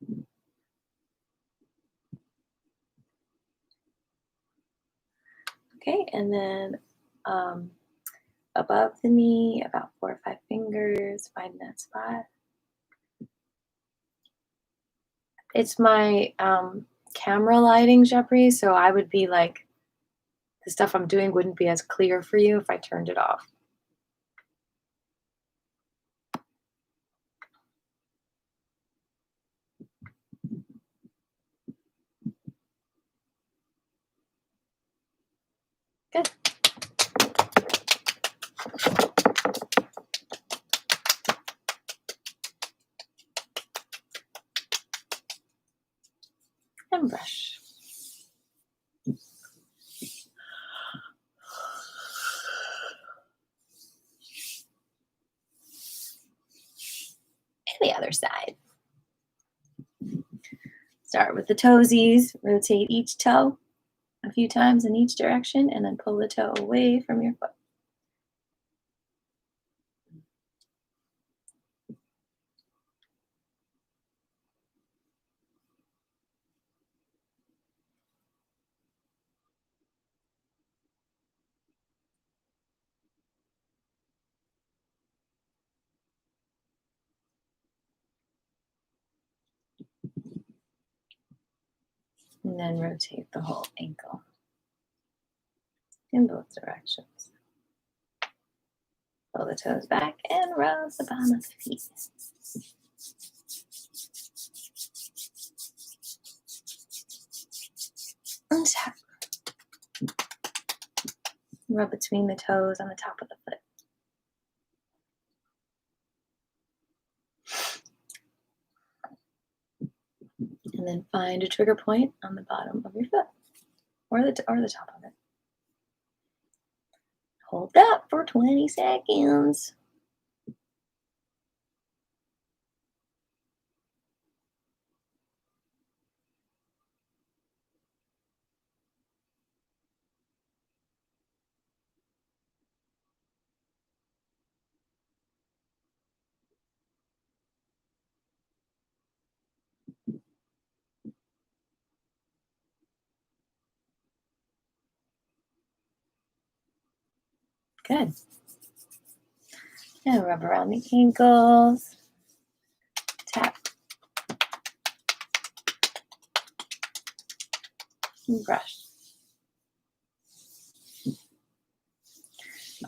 18. Okay, and then above the knee, about 4 or 5 fingers, find that spot. It's my camera lighting, Jeffrey, so I would be like, the stuff I'm doing wouldn't be as clear for you if I turned it off. Good. And brush. And the other side. Start with the toesies. Rotate each toe a few times in each direction and then pull the toe away from your foot. And then rotate the whole ankle in both directions. Pull the toes back and rub the bottom of the feet. And tap. Rub between the toes on the top of the foot. And then find a trigger point on the bottom of your foot or the top of it. Hold that for 20 seconds. Good. And rub around the ankles. Tap. And brush.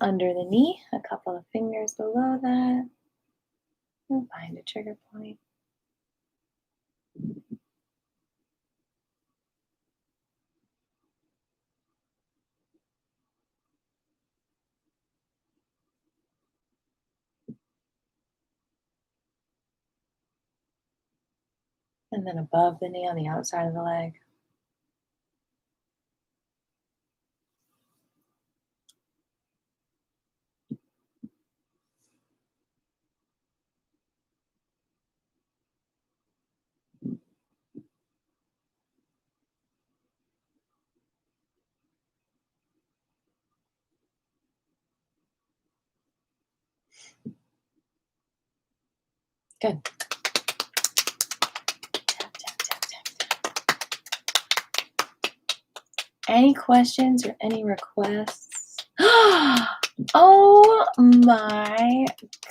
Under the knee, a couple of fingers below that. And find a trigger point. And then above the knee on the outside of the leg. Good. Tap, tap, tap, tap, tap. Any questions or any requests? Oh my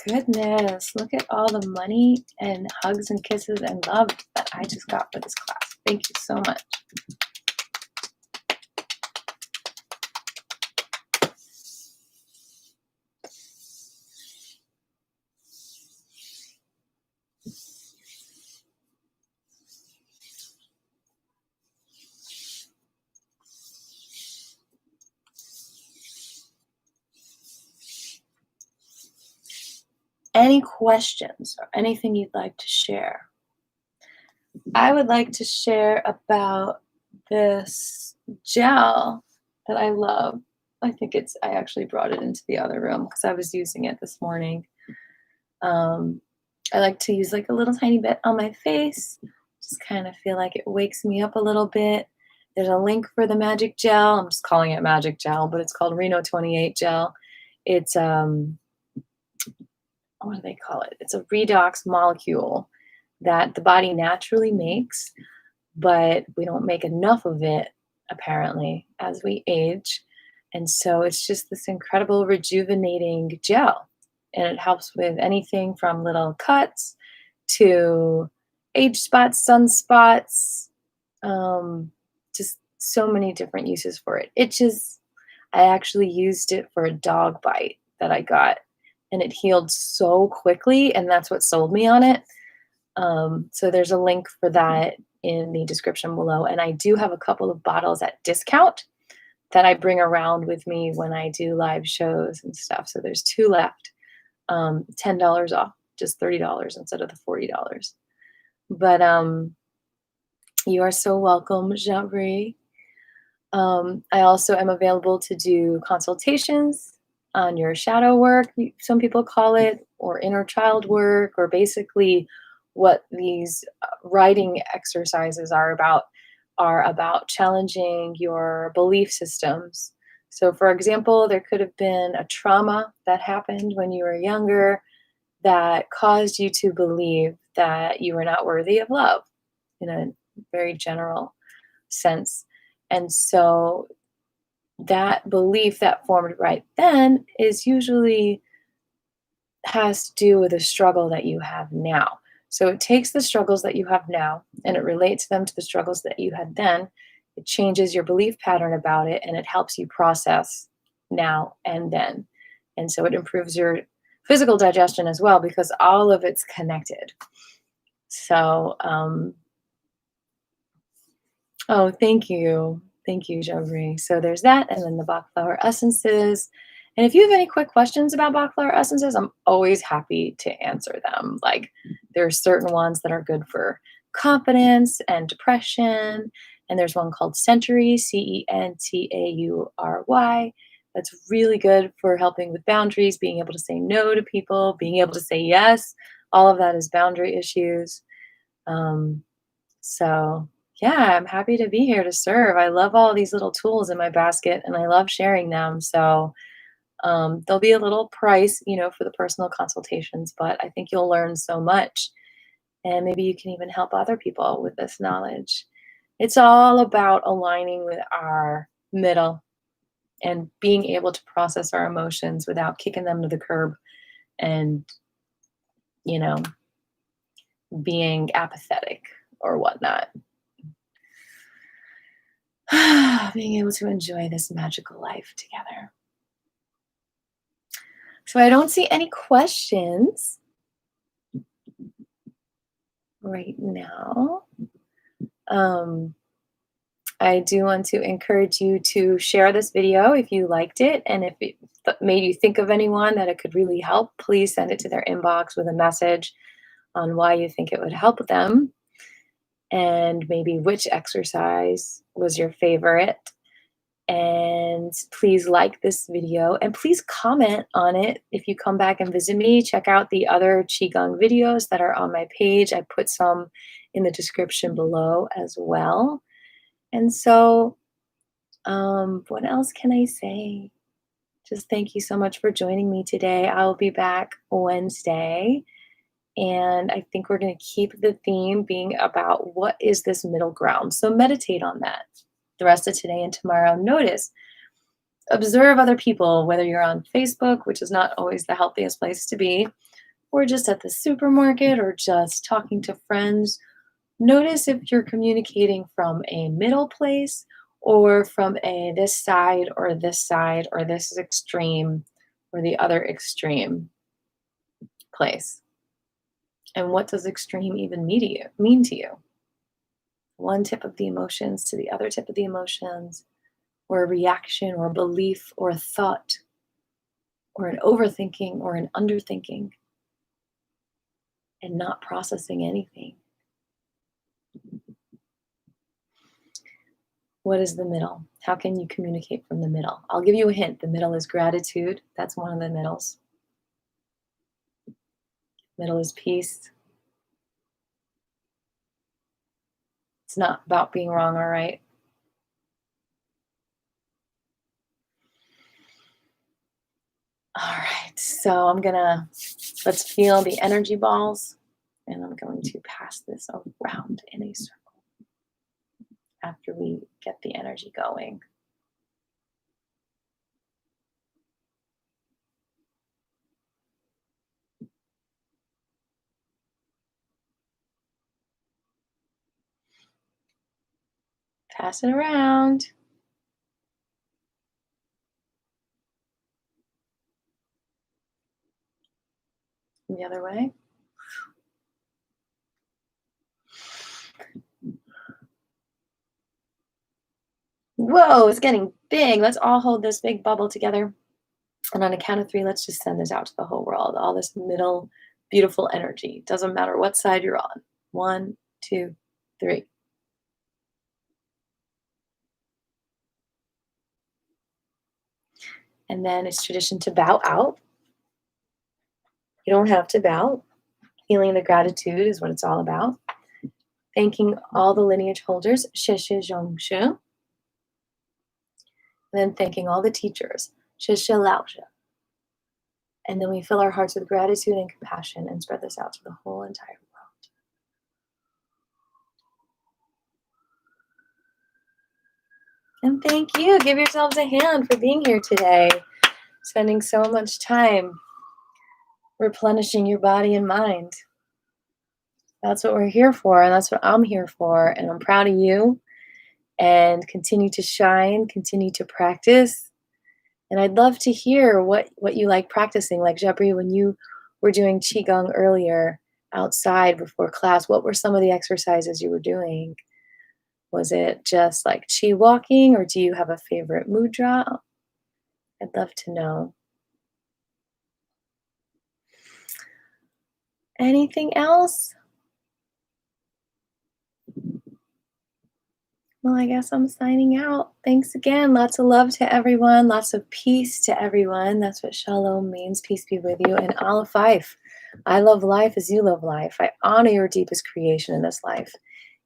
goodness. Look at all the money and hugs and kisses and love that I just got for this class. Thank you so much. Any questions or anything you'd like to share? I would like to share about this gel that I love. I actually brought it into the other room because I was using it this morning. I like to use like a little tiny bit on my face. Just kind of feel like it wakes me up a little bit. There's a link for the magic gel. I'm just calling it magic gel, but it's called Reno 28 gel. It's what do they call it? It's a redox molecule that the body naturally makes, but we don't make enough of it, apparently, as we age. And so it's just this incredible rejuvenating gel. And it helps with anything from little cuts to age spots, sunspots, just so many different uses for it. Itches, I actually used it for a dog bite that I got, and it healed so quickly, and that's what sold me on it. So there's a link for that in the description below. And I do have a couple of bottles at discount that I bring around with me when I do live shows and stuff. So there's 2 left, $10 off, just $30 instead of the $40. But you are so welcome, Jabri. I also am available to do consultations on your shadow work, some people call it, or inner child work, or basically what these writing exercises are about challenging your belief systems. So for example, there could have been a trauma that happened when you were younger that caused you to believe that you were not worthy of love in a very general sense. And so that belief that formed right then is usually has to do with a struggle that you have now. So it takes the struggles that you have now and it relates them to the struggles that you had then. It changes your belief pattern about it and it helps you process now and then. And so it improves your physical digestion as well because all of it's connected. So, oh, thank you. Thank you, Jobri. So there's that, and then the Bach flower essences. And if you have any quick questions about Bach flower essences, I'm always happy to answer them. Like, there are certain ones that are good for confidence and depression. And there's one called Century, Centaury, that's really good for helping with boundaries, being able to say no to people, being able to say yes. All of that is boundary issues. So yeah, I'm happy to be here to serve. I love all these little tools in my basket and I love sharing them. So there'll be a little price, for the personal consultations, but I think you'll learn so much. And maybe you can even help other people with this knowledge. It's all about aligning with our middle and being able to process our emotions without kicking them to the curb and, you know, being apathetic or whatnot. Being able to enjoy this magical life together. So I don't see any questions right now. I do want to encourage you to share this video if you liked it, and if it made you think of anyone that it could really help, please send it to their inbox with a message on why you think it would help them, and maybe which exercise was your favorite. And please like this video and please comment on it. If you come back and visit me, check out the other Qigong videos that are on my page. I put some in the description below as well. And so, what else can I say? Just thank you so much for joining me today. I'll be back Wednesday. And I think we're going to keep the theme being about what is this middle ground. So meditate on that the rest of today and tomorrow. Notice, observe other people, whether you're on Facebook, which is not always the healthiest place to be, or just at the supermarket, or just talking to friends. Notice if you're communicating from a middle place or from a this side or this side or this extreme or the other extreme place. And what does extreme even mean to you? One tip of the emotions to the other tip of the emotions, or a reaction or a belief or a thought, or an overthinking or an underthinking, and not processing anything. What is the middle? How can you communicate from the middle? I'll give you a hint. The middle is gratitude. That's one of the middles. Middle is peace. It's not about being wrong or right. All right, so let's feel the energy balls, and I'm going to pass this around in a circle after we get the energy going. Pass it around. The other way. Whoa, it's getting big. Let's all hold this big bubble together. And on a count of 3, let's just send this out to the whole world. All this middle, beautiful energy. Doesn't matter what side you're on. 1, 2, 3. And then it's tradition to bow out. You don't have to bow. Feeling the gratitude is what it's all about. Thanking all the lineage holders, 谢谢种子. And then thanking all the teachers, 谢谢老师. And then we fill our hearts with gratitude and compassion and spread this out to the whole entire world. And thank you. Give yourselves a hand for being here today, spending so much time replenishing your body and mind. That's what we're here for, and that's what I'm here for, and I'm proud of you. And continue to shine, continue to practice, And I'd love to hear what you like practicing. Like Jabri, when you were doing Qigong earlier outside before class, what were some of the exercises you were doing? Was it just like Qi walking, or do you have a favorite mudra? I'd love to know. Anything else? Well, I guess I'm signing out. Thanks again. Lots of love to everyone. Lots of peace to everyone. That's what shalom means. Peace be with you. And Aleph Life. I love life as you love life. I honor your deepest creation in this life.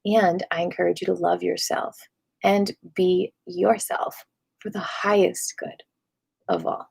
And I encourage you to love yourself and be yourself for the highest good of all.